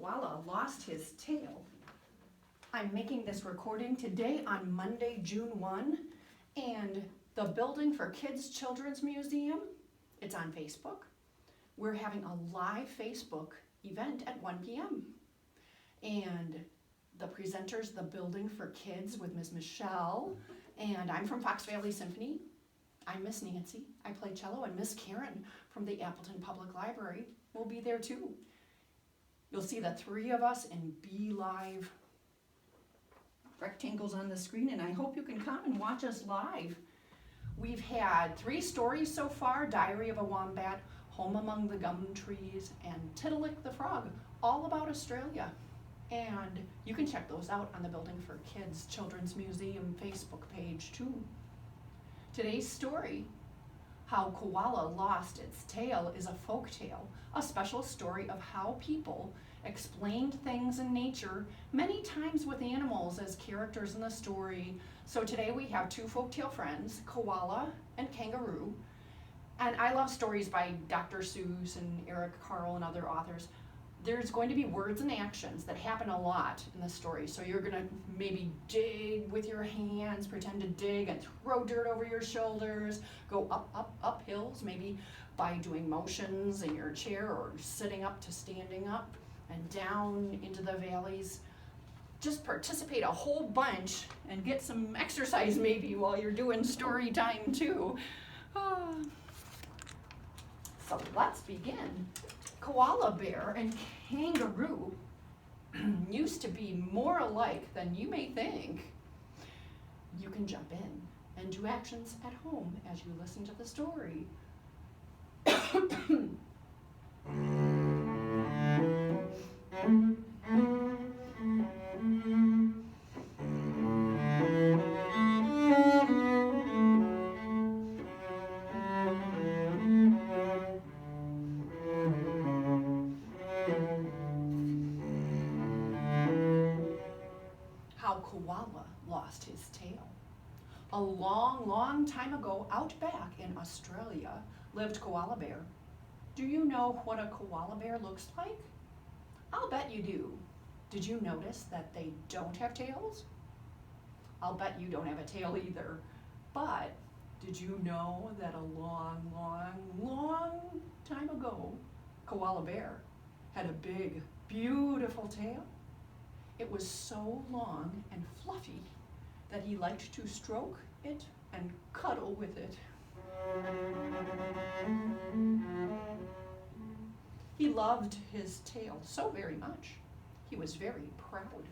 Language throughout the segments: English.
koala lost his tail. I'm making this recording today on Monday, June 1, and the Building for Kids Children's Museum, it's on Facebook. We're having a live Facebook event at 1 p.m. And the presenters, the Building for Kids with Ms. Michelle, and I'm from Fox Valley Symphony. I'm Miss Nancy, I play cello, and Miss Karen from the Appleton Public Library will be there too. You'll see the three of us in BeLive rectangles on the screen, and I hope you can come and watch us live. We've had 3 stories so far: Diary of a Wombat, Home Among the Gum Trees, and Tiddalik the Frog, all about Australia. And you can check those out on the Building for Kids Children's Museum Facebook page too. Today's story, How Koala Lost Its Tail, is a folk tale, a special story of how people explained things in nature, many times with animals as characters in the story. So today we have 2 folktale friends, koala and kangaroo. And I love stories by Dr. Seuss and Eric Carle and other authors. There's going to be words and actions that happen a lot in the story. So you're gonna maybe dig with your hands, pretend to dig and throw dirt over your shoulders, go up hills, maybe by doing motions in your chair or sitting up to standing up, and down into the valleys. Just participate a whole bunch and get some exercise maybe while you're doing story time too. So let's begin. Koala bear and kangaroo used to be more alike than you may think. You can jump in and do actions at home as you listen to the story. How Koala Lost His Tail. A long time ago, out back in Australia, lived koala bear. Do you know what a koala bear looks like? I'll bet you do. Did you notice that they don't have tails? I'll bet you don't have a tail either. But did you know that a long time ago, koala bear had a big, beautiful tail? It was so long and fluffy that he liked to stroke it and cuddle with it. He loved his tail so very much. He was very proud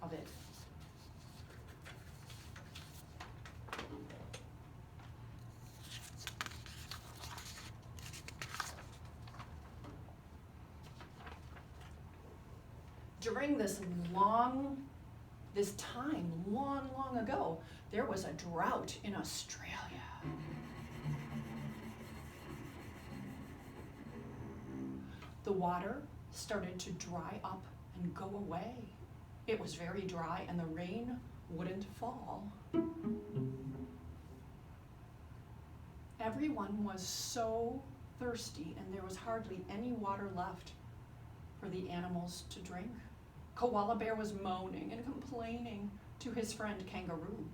of it. During this time, long ago, there was a drought in Australia. The water started to dry up and go away. It was very dry and the rain wouldn't fall. Everyone was so thirsty and there was hardly any water left for the animals to drink. Koala bear was moaning and complaining to his friend kangaroo.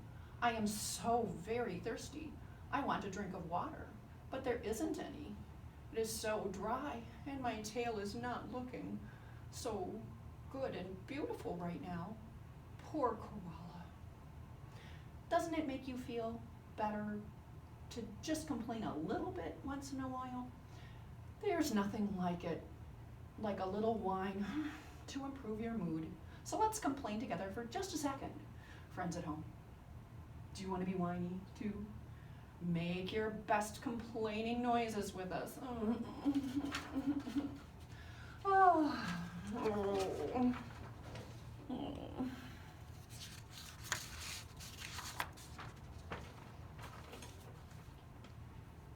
I am so very thirsty. I want a drink of water, but there isn't any. It is so dry and my tail is not looking so good and beautiful right now. Poor koala. Doesn't it make you feel better to just complain a little bit once in a while? There's nothing like it, like a little whine to improve your mood. So let's complain together for just a second. Friends at home, do you want to be whiny too? Make your best complaining noises with us. Oh.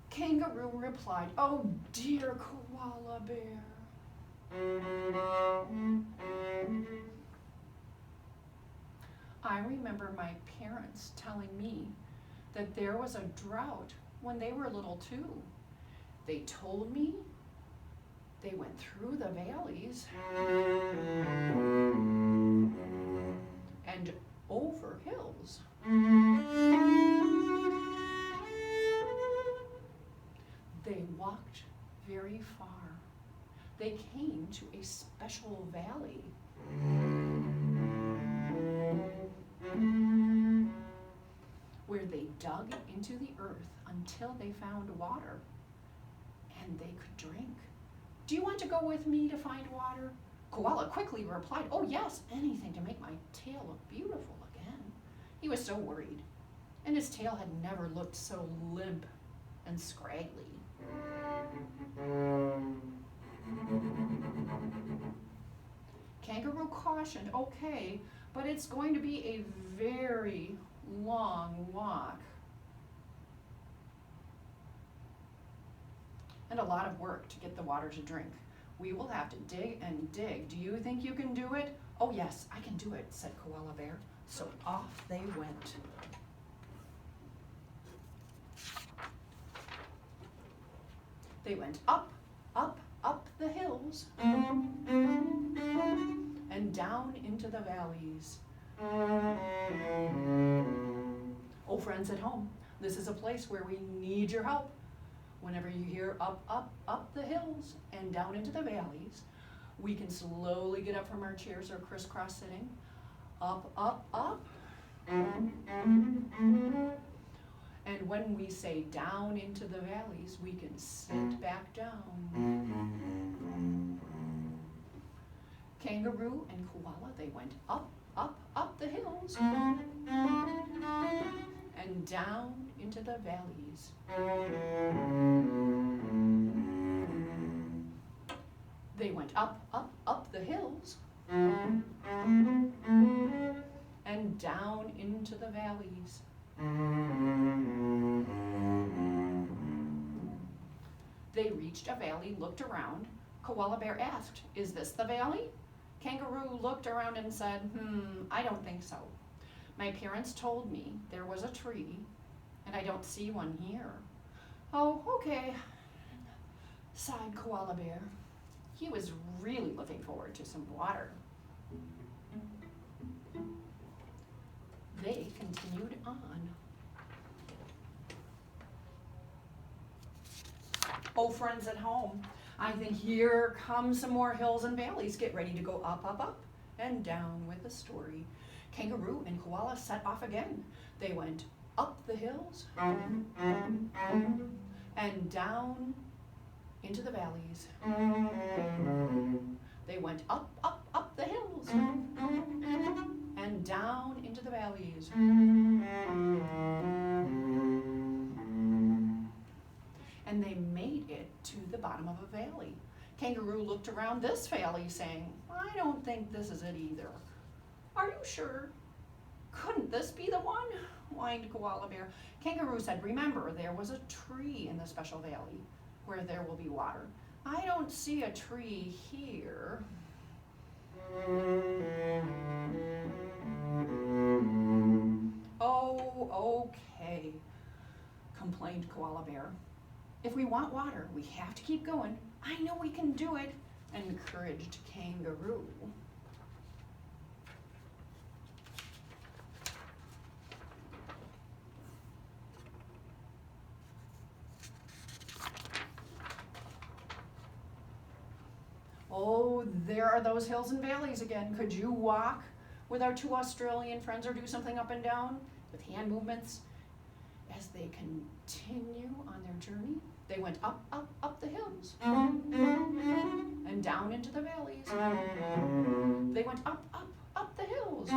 Kangaroo replied, "Oh dear koala bear. I remember my parents telling me that there was a drought when they were little too. They told me they went through the valleys and over hills. They walked very far. They came to a special valley. Where they dug into the earth until they found water, and they could drink. Do you want to go with me to find water? Koala quickly replied, oh yes, anything to make my tail look beautiful again. He was so worried, and his tail had never looked so limp and scraggly. Kangaroo cautioned, okay, but it's going to be a very long walk. And a lot of work to get the water to drink. We will have to dig and dig. Do you think you can do it? Oh yes, I can do it, said Koala Bear. So off they went. They went up, up, up the hills, and down into the valleys. Oh, friends at home, this is a place where we need your help. Whenever you hear up, up, up the hills and down into the valleys, we can slowly get up from our chairs or crisscross sitting. Up, up, up. And when we say down into the valleys, we can sit back down. Kangaroo and koala, they went up, up, up the hills and down into the valleys. They went up, up, up the hills and down into the valleys. They reached a valley, looked around. Koala Bear asked, is this the valley? Kangaroo looked around and said, I don't think so. My parents told me there was a tree, and I don't see one here. Oh, okay, sighed Koala Bear. He was really looking forward to some water. They continued on. Oh, friends at home, I think here come some more hills and valleys. Get ready to go up, up, up, and down with the story. Kangaroo and koala set off again. They went up the hills and down into the valleys. They went up, up, up the hills and down into the valleys. And they made it to the bottom of a valley. Kangaroo looked around this valley saying, I don't think this is it either. Are you sure? Couldn't this be the one? Whined Koala Bear. Kangaroo said, remember, there was a tree in the special valley where there will be water. I don't see a tree here. Oh, okay, complained Koala Bear. If we want water, we have to keep going. I know we can do it, encouraged Kangaroo. Oh, there are those hills and valleys again. Could you walk with our two Australian friends or do something up and down with hand movements? As they continue on their journey, they went up, up, up the hills and down into the valleys. They went up, up, up the hills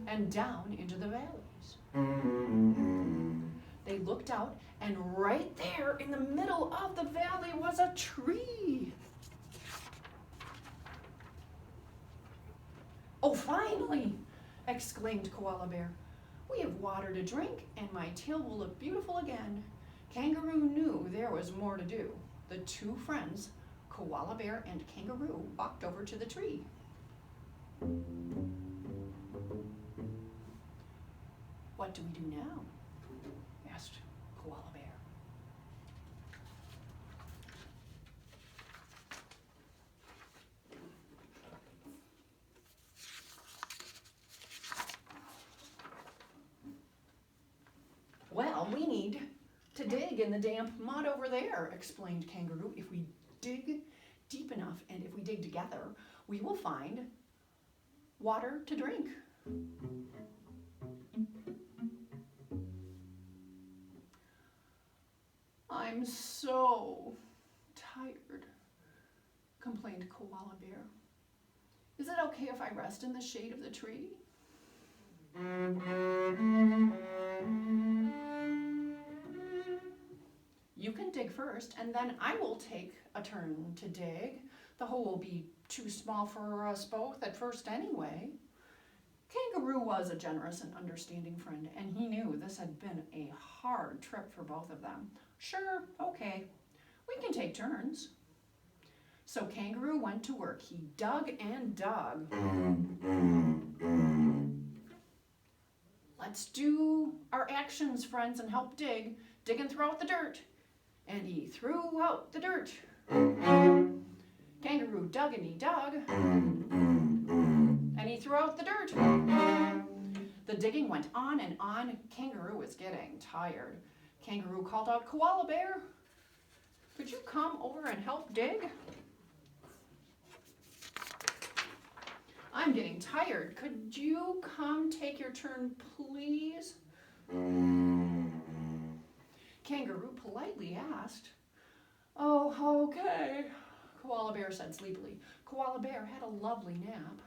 and down into the valleys. They looked out, and right there in the middle of the valley was a tree. Oh, finally, exclaimed Koala Bear. We have water to drink, and my tail will look beautiful again. Kangaroo knew there was more to do. The two friends, Koala Bear and Kangaroo, walked over to the tree. What do we do now? Asked Koala Bear. in the damp mud over there, explained Kangaroo. If we dig deep enough and if we dig together, we will find water to drink. I'm so tired, complained Koala Bear. Is it okay if I rest in the shade of the tree? You can dig first, and then I will take a turn to dig. The hole will be too small for us both at first anyway. Kangaroo was a generous and understanding friend, and he knew this had been a hard trip for both of them. Sure, okay, we can take turns. So Kangaroo went to work. He dug and dug. Let's do our actions, friends, and help dig. Dig and throw out the dirt. And he threw out the dirt. Kangaroo dug and he dug. And he threw out the dirt. The digging went on and on. Kangaroo was getting tired. Kangaroo called out, Koala Bear, could you come over and help dig? I'm getting tired. Could you come take your turn, please? Kangaroo politely asked. Oh, okay, Koala Bear said sleepily. Koala Bear had a lovely nap.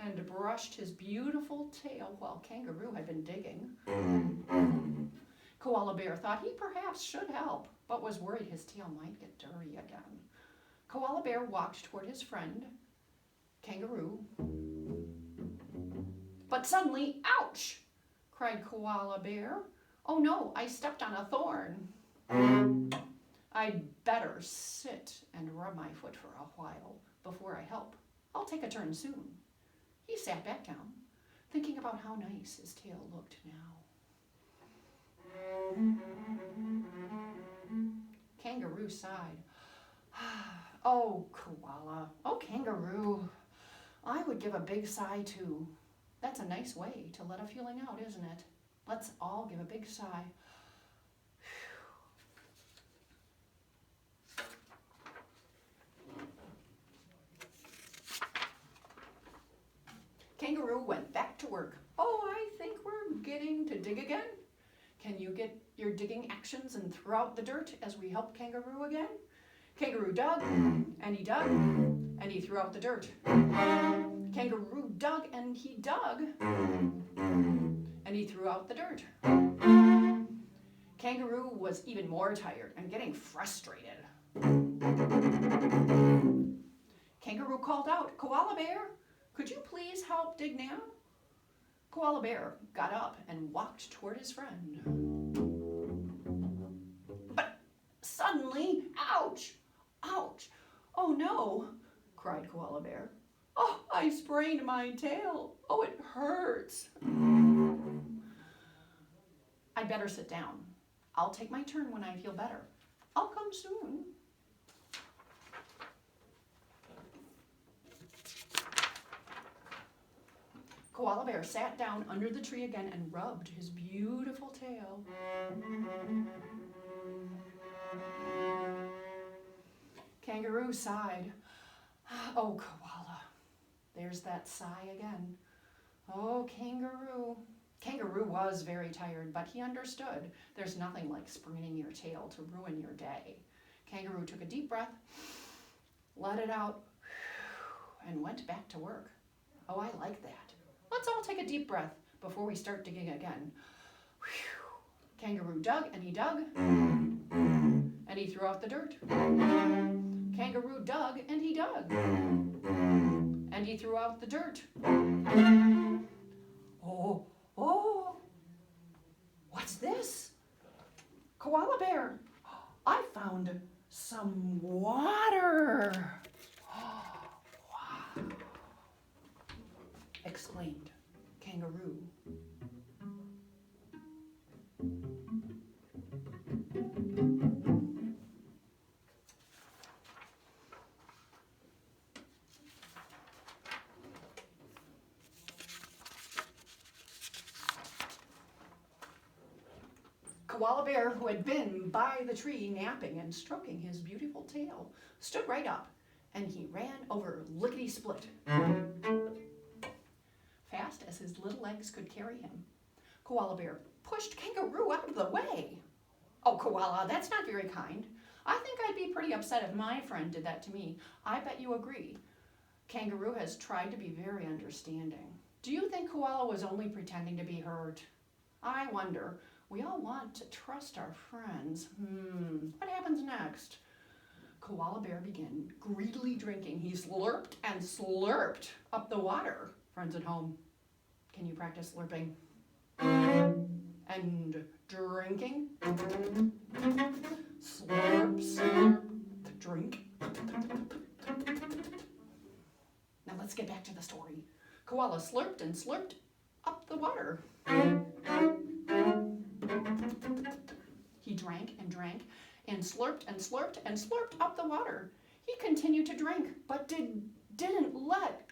And brushed his beautiful tail while Kangaroo had been digging. Koala Bear thought he perhaps should help, but was worried his tail might get dirty again. Koala Bear walked toward his friend, Kangaroo. But suddenly, ouch! Cried Koala Bear. Oh no, I stepped on a thorn. I'd better sit and rub my foot for a while before I help. I'll take a turn soon. He sat back down, thinking about how nice his tail looked now. Kangaroo sighed. Oh, Koala. Oh, Kangaroo. I would give a big sigh too. That's a nice way to let a feeling out, isn't it? Let's all give a big sigh. Kangaroo went back to work. Oh, I think we're getting to dig again. Can you get your digging actions and throw out the dirt as we help Kangaroo again? Kangaroo dug, and he dug, and he threw out the dirt. Kangaroo dug, and he dug, and he threw out the dirt. Kangaroo was even more tired and getting frustrated. Kangaroo called out, Koala Bear, could you please help dig now? Koala Bear got up and walked toward his friend. But suddenly, ouch, ouch, oh no, cried Koala Bear. Oh, I sprained my tail. Oh, it hurts. I'd better sit down. I'll take my turn when I feel better. I'll come soon. Koala Bear sat down under the tree again and rubbed his beautiful tail. Kangaroo sighed. Oh, Koala. There's that sigh again. Oh, Kangaroo. Kangaroo was very tired, but he understood. There's nothing like spraining your tail to ruin your day. Kangaroo took a deep breath, let it out, and went back to work. Oh, I like that. Let's all take a deep breath before we start digging again. Kangaroo dug and he dug, and he threw out the dirt. Kangaroo dug and he dug, and he threw out the dirt. Oh, what's this? Koala Bear, I found some water. Wow, exclaimed Kangaroo. Koala bear, who had been by the tree napping and stroking his beautiful tail, stood right up, and he ran over lickety-split, fast as his little legs could carry him. Koala bear pushed Kangaroo out of the way. Oh, Koala, that's not very kind. I think I'd be pretty upset if my friend did that to me. I bet you agree. Kangaroo has tried to be very understanding. Do you think Koala was only pretending to be hurt? I wonder. We all want to trust our friends. What happens next? Koala bear began greedily drinking. He slurped and slurped up the water. Friends at home, can you practice slurping? And drinking? Slurp, slurp, drink. Now let's get back to the story. Koala slurped and slurped up the water. He drank and drank and slurped and slurped and slurped up the water. He continued to drink, but didn't let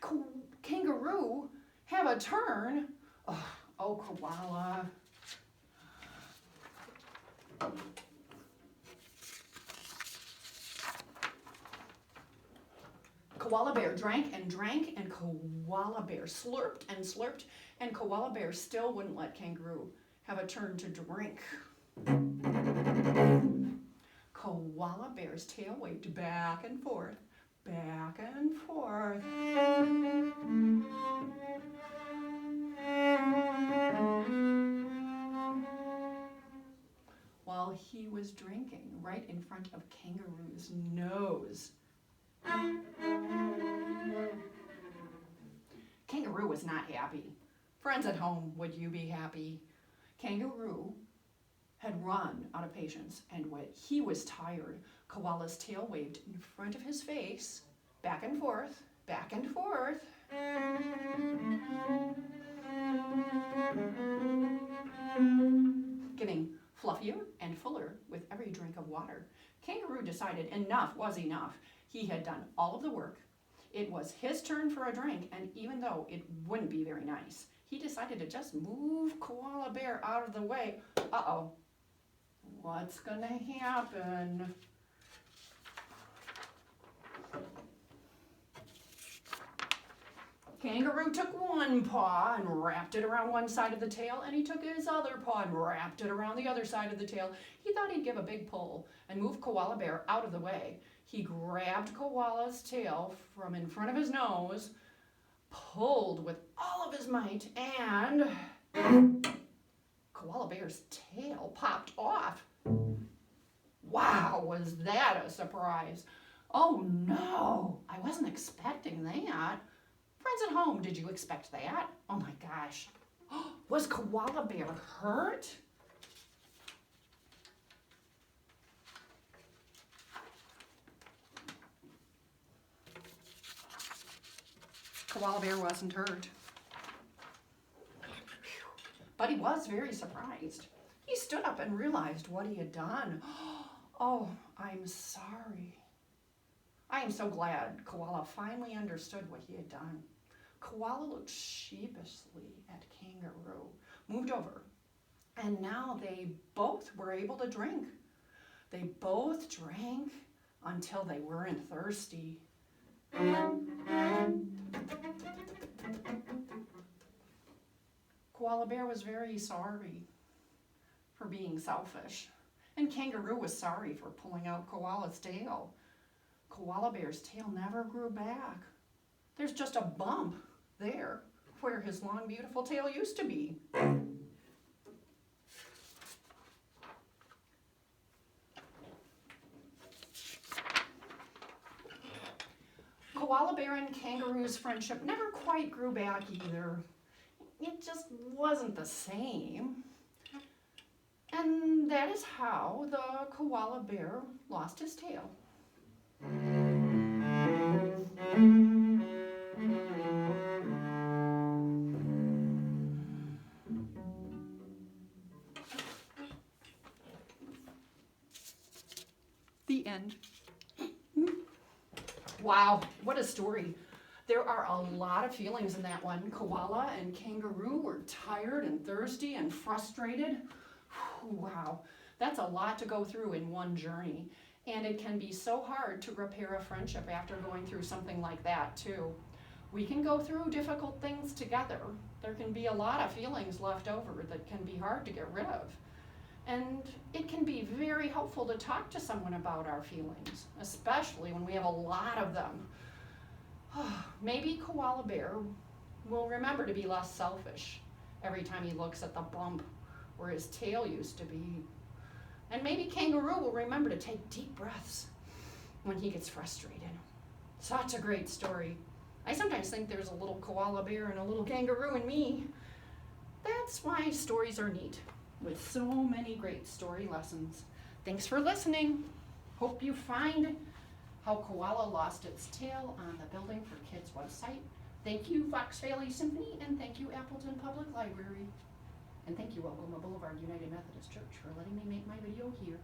Kangaroo have a turn. Oh, Koala. Koala bear drank and drank, and Koala bear slurped and slurped, and Koala bear still wouldn't let Kangaroo have a turn to drink. Koala bear's tail waved back and forth, back and forth. While he was drinking right in front of Kangaroo's nose. Kangaroo was not happy. Friends at home, would you be happy? Kangaroo had run out of patience, and when he was tired, Koala's tail waved in front of his face, back and forth, back and forth. Getting fluffier and fuller with every drink of water. Kangaroo decided enough was enough. He had done all of the work. It was his turn for a drink, and even though it wouldn't be very nice, he decided to just move Koala bear out of the way. Uh-oh. What's gonna happen? Kangaroo took one paw and wrapped it around one side of the tail, and he took his other paw and wrapped it around the other side of the tail. He thought he'd give a big pull and move Koala bear out of the way. He grabbed Koala's tail from in front of his nose, pulled with all of his might, and Koala bear's tail popped off. Wow, was that a surprise? Oh no, I wasn't expecting that. Friends at home, did you expect that? Oh my gosh. Was Koala bear hurt? Koala bear wasn't hurt. But he was very surprised. He stood up and realized what he had done. Oh, I'm sorry. I am so glad Koala finally understood what he had done. Koala looked sheepishly at Kangaroo, moved over, and now they both were able to drink. They both drank until they weren't thirsty. Koala bear was very sorry for being selfish, and Kangaroo was sorry for pulling out Koala's tail. Koala bear's tail never grew back. There's just a bump there where his long, beautiful tail used to be. Koala bear and Kangaroo's friendship never quite grew back either. It just wasn't the same. And that is how the koala bear lost his tail. The end. Wow, what a story. There are a lot of feelings in that one. Koala and Kangaroo were tired and thirsty and frustrated. Wow. That's a lot to go through in one journey. And it can be so hard to repair a friendship after going through something like that too. We can go through difficult things together. There can be a lot of feelings left over that can be hard to get rid of. And it can be very helpful to talk to someone about our feelings, especially when we have a lot of them. Maybe Koala Bear will remember to be less selfish every time he looks at the bump where his tail used to be. And maybe Kangaroo will remember to take deep breaths when he gets frustrated. Such a great story. I sometimes think there's a little koala bear and a little kangaroo in me. That's why stories are neat, with so many great story lessons. Thanks for listening. Hope you find how Koala lost its tail on the Building for Kids website. Thank you, Fox Valley Symphony, and thank you, Appleton Public Library. And thank you, Algoma Boulevard United Methodist Church, for letting me make my video here.